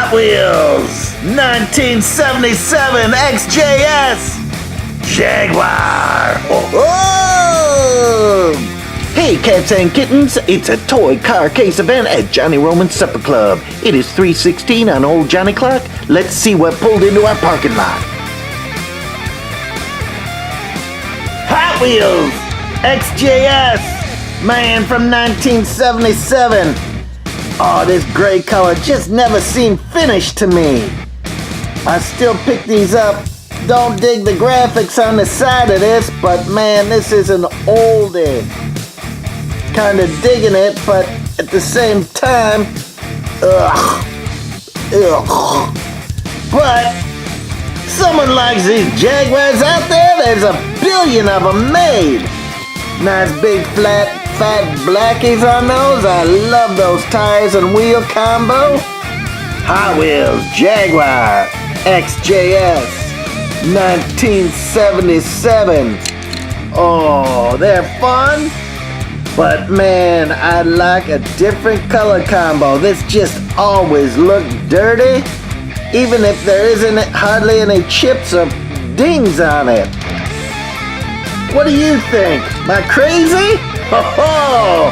Hot Wheels 1977 XJS Jaguar. Oh! Hey cats and kittens, it's a toy car case event at Johnny Roman's Supper Club. It is 3:16 on Old Johnny Clock. Let's see what pulled into our parking lot. Hot Wheels XJS, man, from 1977. Oh, this gray color just never seemed finished to me. I still pick these up. Don't dig the graphics on the side of this, but man, this is an oldie. Kinda digging it, but at the same time, ugh. But someone likes these Jaguars out there. There's a billion of them made. Nice big fat blackies on those. I love those tires and wheel combo. Hot Wheels Jaguar XJS 1977. Oh, they're fun. But man, I like a different color combo. This just always looked dirty, even if there isn't hardly any chips or dings on it. What do you think? Am I crazy? Ho ho!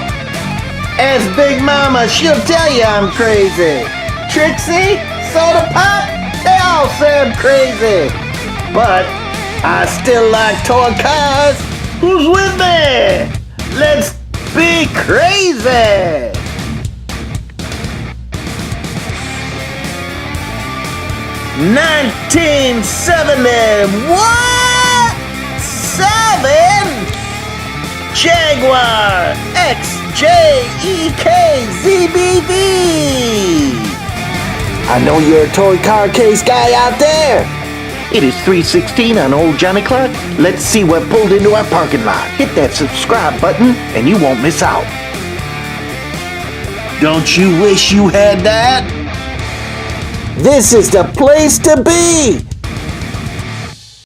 Ask Big Mama, she'll tell you I'm crazy. Trixie, Soda Pop, they all say I'm crazy. But I still like toy cars. Who's with me? Let's be crazy! What? 7 Jaguar XJEKZBV. I know you're a toy car case guy out there. It is 3:16 on Old Johnny Clock. Let's see what pulled into our parking lot. Hit that subscribe button and you won't miss out. Don't you wish you had that? This is the place to be!